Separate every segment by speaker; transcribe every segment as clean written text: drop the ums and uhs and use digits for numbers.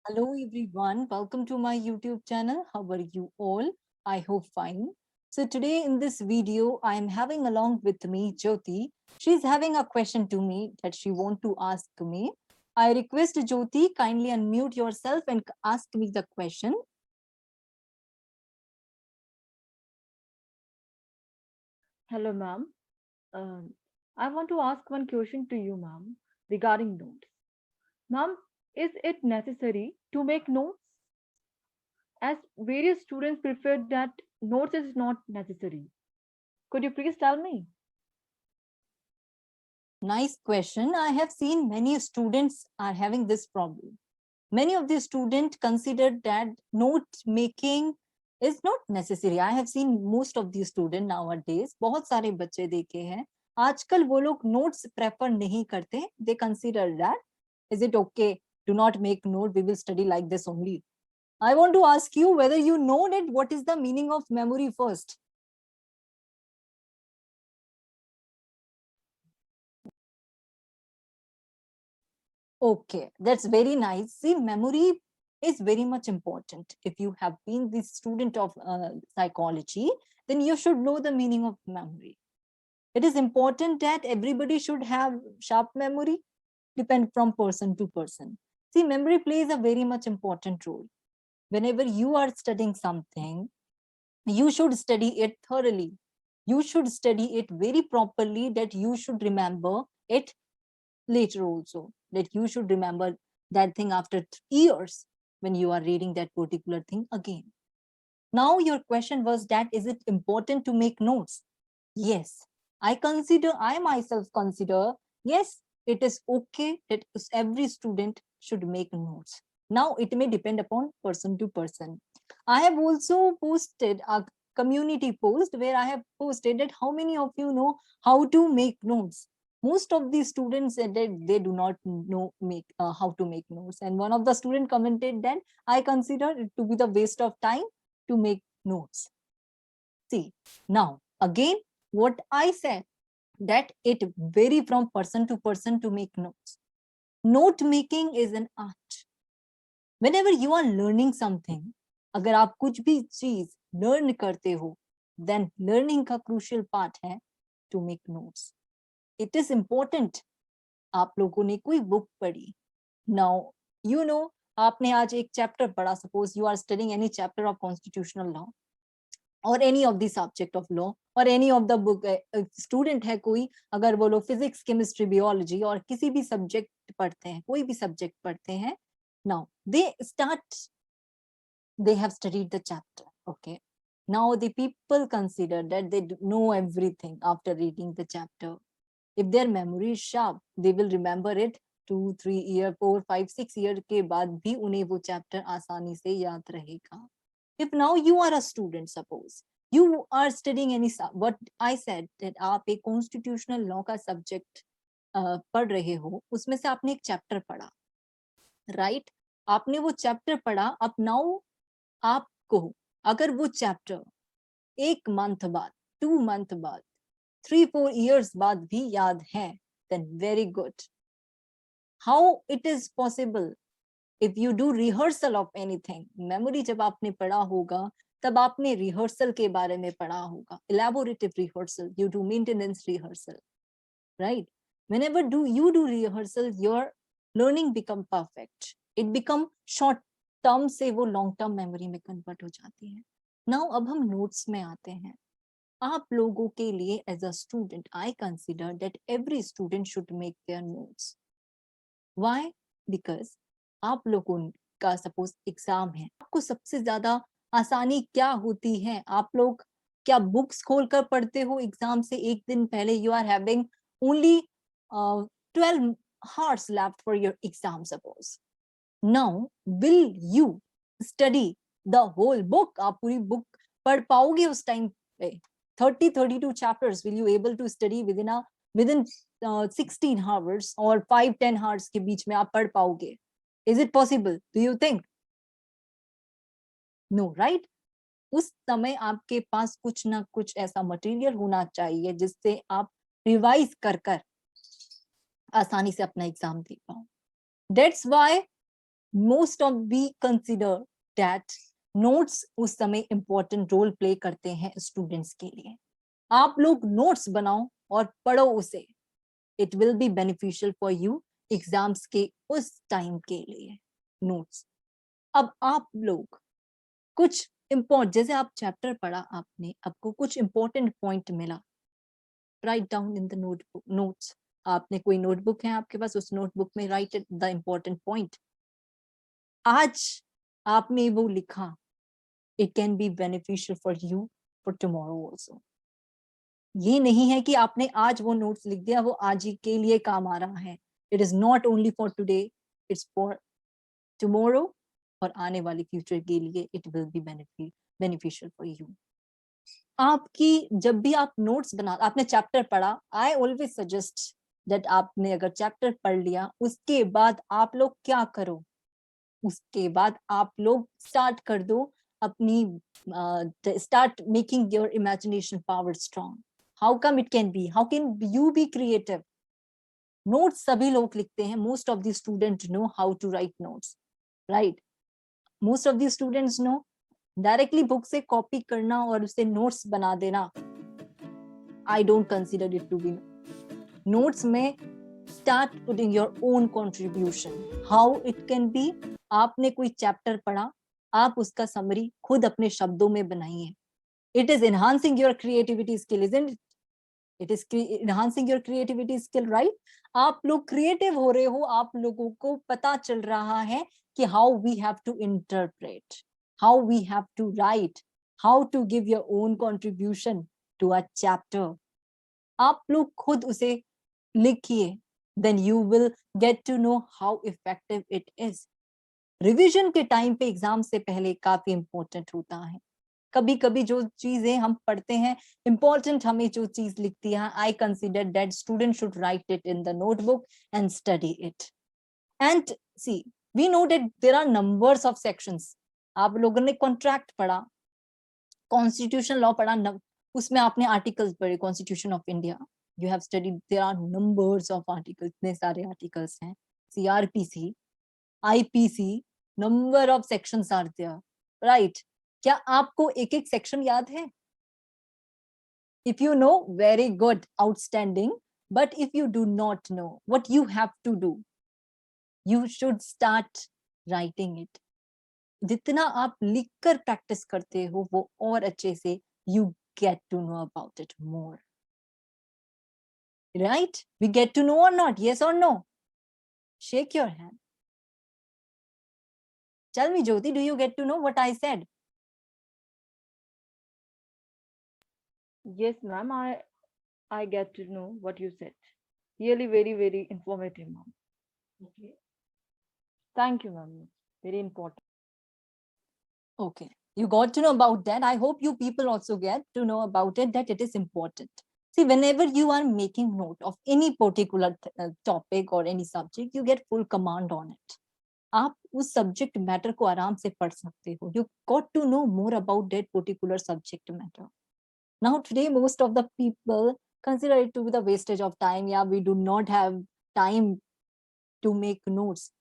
Speaker 1: Hello everyone, welcome to my YouTube channel. How are you all? I hope fine. So today in this video, I am having along with me Jyoti. She's having a question to me that she want to ask me. I request Jyoti kindly unmute yourself and ask me the question.
Speaker 2: Hello, ma'am. I want to ask one question to you, ma'am, regarding notes. Ma'am, is it necessary to make notes? As various students prefer that notes is not necessary. Could you please tell me?
Speaker 1: Nice question. I have seen many students are having this problem. Many of the students consider that note making is not necessary. I have seen most of the student nowadays, बहुत सारे बच्चे देखे हैं आजकल वो लोग notes prefer नहीं करते. They consider that is it okay to not make note, we will study like this only. I want to ask you whether you know that what is the meaning of memory first. Okay, that's very nice. See, memory is very much important. If you have been the student of psychology, then you should know the meaning of memory. It is important that everybody should have sharp memory, depend from person to person. See, memory plays a very much important role. Whenever you are studying something, you should study it thoroughly. You should study it very properly that you should remember it later also, that you should remember that thing after years when you are reading that particular thing again. Now your question was that is it important to make notes? Yes, I myself consider, yes, it is okay that every student should make notes. Now it may depend upon person to person. I have also posted a community post where I have posted that how many of you know how to make notes. Most of the students said that they do not know how to make notes, and one of the student commented that I consider it to be the waste of time to make notes. See, now again, what I said that it vary from person to person to make notes. Note making is an art. Whenever you are learning something, अगर आप कुछ भी चीज learn करते हो, then learning का crucial part है to make notes. It is important. आप लोगों ने कोई book पढ़ी. Now, you know, आपने आज एक chapter पढ़ा. Suppose you are studying any chapter of constitutional law. और any of the subject of law और any of the book. Student है कोई, अगर वो लोग फिजिक्स केमिस्ट्री बायोलॉजी और किसी भी सब्जेक्ट पढ़ते हैं, कोई भी सब्जेक्ट पढ़ते हैं, now they have studied the chapter. Okay, now the people consider that they know everything after reading the chapter. If their memory is sharp, they will remember it 2-3 year 4-5-6 year के बाद भी उन्हें वो chapter आसानी से याद रहेगा. If now you are a student, suppose you are studying any what I said that आप एक constitutional law का subject पढ़ रहे हो, उसमें से आपने एक chapter पढ़ा, right? आपने वो chapter पढ़ा. अब now आपको अगर वो chapter 1 month बाद, 2 month बाद, 3-4 years बाद भी याद है, then very good. How it is possible? If you do rehearsal of anything, memory जब आपने पढ़ा होगा, तब आपने rehearsal के बारे में पढ़ा होगा. Elaborative rehearsal, you do maintenance rehearsal, right? Whenever you do rehearsal, your learning become perfect. It become short term से वो long term memory में convert हो जाती है. Now अब हम notes में आते हैं. आप लोगों के लिए as a student, I consider that every student should make their notes. Why? Because आप लोगों का सपोज एग्जाम है, आपको सबसे ज्यादा आसानी क्या होती है? आप लोग क्या बुक्स खोलकर पढ़ते हो एग्जाम से एक दिन पहले? You are having only 12 hours left for your exam, suppose. Now will you study the whole book? आप पूरी बुक पढ़ पाओगे उस टाइम पे? 30-32 chapters will you able to study within 16 hours और 5-10 hours के बीच में आप पढ़ पाओगे? Is it possible? Do you think? No, right? उस समय आपके पास कुछ ना कुछ ऐसा मटेरियल होना चाहिए जिससे आप रिवाइज कर कर आसानी से अपना एग्जाम दे पाओ. That's why most of we consider that notes उस समय इंपॉर्टेंट रोल प्ले करते हैं स्टूडेंट्स के लिए। आप लोग नोट्स बनाओ और पढ़ो उसे, it will be beneficial for you exams के उस टाइम के लिए। नोट्स, अब आप लोग कुछ इम्पोर्ट, जैसे आप चैप्टर पढ़ा, आपने, आपको कुछ इंपॉर्टेंट पॉइंट मिला, write down in the notebook, notes. आपने कोई नोटबुक है आपके पास, उस नोटबुक में राइट द इंपॉर्टेंट पॉइंट। आज आपने वो लिखा, it can be beneficial for you for tomorrow also. ये नहीं है कि आपने आज वो नोट्स लिख दिया, वो आज ही के लिए काम आ रहा है। It is not only for today, it's for tomorrow, और आने वाले फ्यूचर के लिए it will be beneficial for you. आपकी जब भी आप नोट्स बना, आपने चैप्टर पढ़ा, आई ऑलवेज सजेस्ट दैट आपने अगर चैप्टर पढ़ लिया, उसके बाद आप लोग क्या करो, उसके बाद आप लोग स्टार्ट कर दो अपनी, start making your imagination power strong. How come it can be, how can you be creative? Notes सभी लोग लिखते हैं, most of the student know how to write notes, right? Most of the students know directly book से copy करना और उसे notes बना देना, I don't consider it to be notes में। Start putting your own contribution, how it can be. आपने कोई chapter पढ़ा, आप उसका समरी खुद अपने शब्दों में बनाइए। It is enhancing your creativity skill, isn't it? It is enhancing your creativity skill, right? आप लोग क्रिएटिव हो रहे हो, आप लोगों को पता चल रहा है कि how we have to interpret, how we have to write, how to give your own contribution to a chapter. आप लोग खुद उसे लिखिए, then you will get to know how effective it is. Revision के टाइम पे exam से पहले काफी इंपॉर्टेंट होता है। कभी कभी जो चीजें हम पढ़ते हैं, इंपॉर्टेंट हमें जो चीज लिखती है, I consider that student should write it in the notebook and study it. And see, we know that there are numbers of sections. आप लोगों ने कॉन्ट्रैक्ट पढ़ा, कॉन्स्टिट्यूशन लॉ पढ़ा, उसमें आपने आर्टिकल्स पढ़े, constitution of India, you have studied, there are numbers of articles, इतने सारे articles हैं, CRPC, IPC, number of sections are there, right? क्या आपको एक एक सेक्शन याद है? If you know, very good, outstanding. But if you do not know, what you have to do, you should start writing it. जितना आप लिखकर practice करते हो, वो और अच्छे से you get to know about it more. Right? We get to know or not? Yes or no? Shake your hand. Tell me, Jyoti, do you get to know what I said?
Speaker 2: Yes, ma'am. I get to know what you said. Really very, very informative, ma'am.
Speaker 1: Okay.
Speaker 2: Thank you, ma'am. Very important.
Speaker 1: Okay. You got to know about that. I hope you people also get to know about it, that it is important. See, whenever you are making note of any particular topic or any subject, you get full command on it. आप उस subject matter को आराम से पढ़ सकते हो. You got to know more about that particular subject matter. Now today, most of the people consider it to be the wastage of time. Yeah, we do not have time to make notes.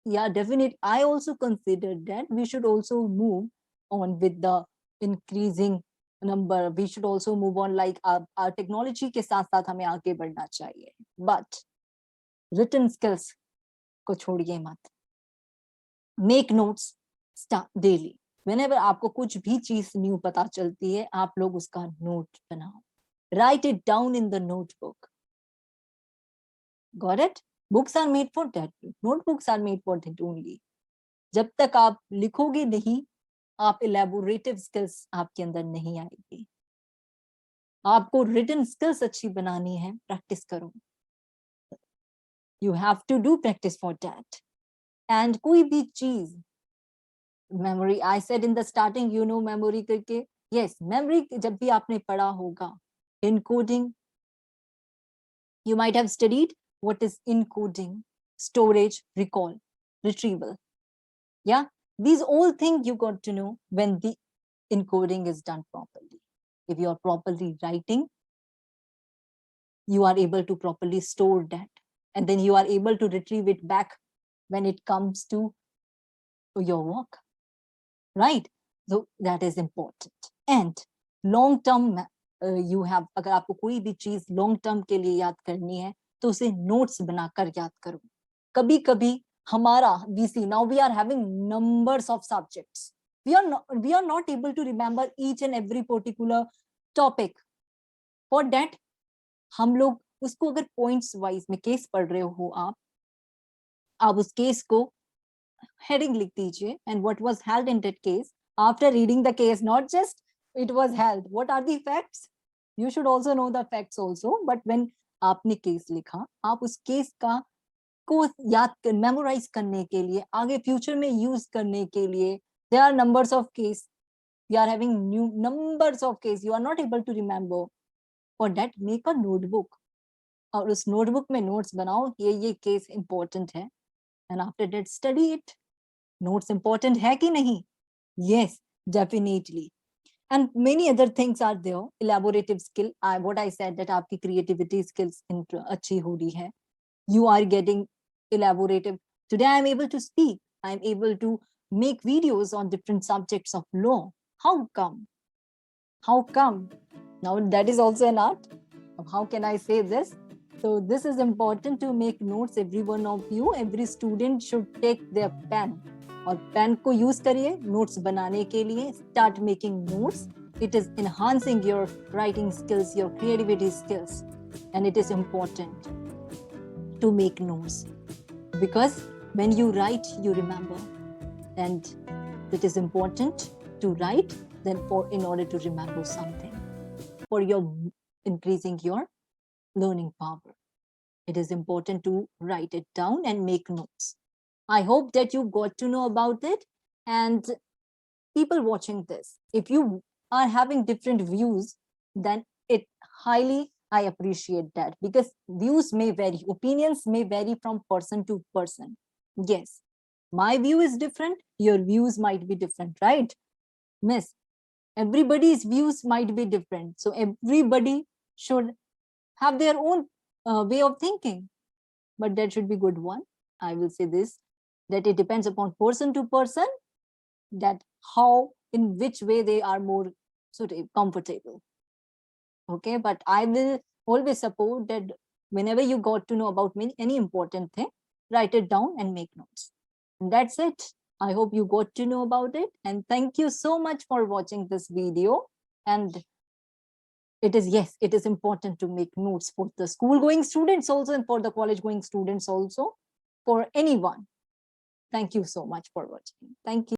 Speaker 1: Yeah, definitely. I also consider that we should also move on with the increasing number. We should also move on, like our technology के साथ साथ हमें आगे बढ़ना चाहिए. But written skills को छोड़िए मत. Make notes daily. Whenever आपको कुछ भी चीज न्यू पता चलती है, आप लोग उसका नोट बनाओ. Write it down in the notebook. Got it? Books are made for that. Notebooks are made for that only. जब तक आप लिखोगे नहीं, आप elaborative skills आपके अंदर नहीं आएगी. आपको written skills अच्छी बनानी है, practice करो. You have to do practice for that. And कोई भी चीज, memory, I said in the starting, you know memory करके. Yes, memory जब भी आपने पढ़ा होगा, encoding, you might have studied what is encoding, storage, recall, retrieval. Yeah, these all things you got to know when the encoding is done properly. If you are properly writing, you are able to properly store that, and then you are able to retrieve it back when it comes to your work, right? So that is important. And long term, you have, अगर आपको कोई भी चीज long term के लिए याद करनी है तो उसे नोट्स बनाकर याद करो. कभी कभी हमारा we see now we are having numbers of subjects, we are not able to remember each and every particular topic. For that हम लोग उसको अगर पॉइंट्स वाइज में केस पढ़ रहे हो आप उस केस को heading लिख दीजिए and what was held in that case. After reading the case, not just it was held, what are the facts? You should also know the facts also. But when आपने case लिखा, आप उस case का को याद कर memorise करने के लिए, आगे फ्यूचर में यूज करने के लिए, there are numbers of case, we are having new numbers of case, you are not able to remember. For that make a notebook और उस नोटबुक में नोट्स बनाओ, ये केस इंपॉर्टेंट है, and after that study it. Notes important है कि नहीं? Yes, definitely. And many other things are there. Elaborative skill, what I said that आपकी creativity skills अच्छी हो रही है. You are getting elaborative. Today I am able to speak. I am able to make videos on different subjects of law. How come? How come? Now that is also an art. How can I say this? So this is important to make notes. Every one of you, every student should take their pen और pen को use करिए notes बनाने के लिए. Start making notes. It is enhancing your writing skills, your creativity skills, and it is important to make notes because when you write, you remember, and it is important to write then in order to remember something, for your increasing your learning power. It is important to write it down and make notes. I hope that you got to know about it. And people watching this, if you are having different views, then it highly, I appreciate that, because views may vary, opinions may vary from person to person. Yes, my view is different, your views might be different, right, miss? Everybody's views might be different, so everybody should have their own way of thinking, but that should be good one. I will say this, that it depends upon person to person, that how, in which way they are more comfortable. Okay, but I will always support that whenever you got to know about any important thing, write it down and make notes. And that's it. I hope you got to know about it, and thank you so much for watching this video. And it is, yes, it is important to make notes for the school going students also, and for the college going students also, for anyone. Thank you so much for watching. Thank you.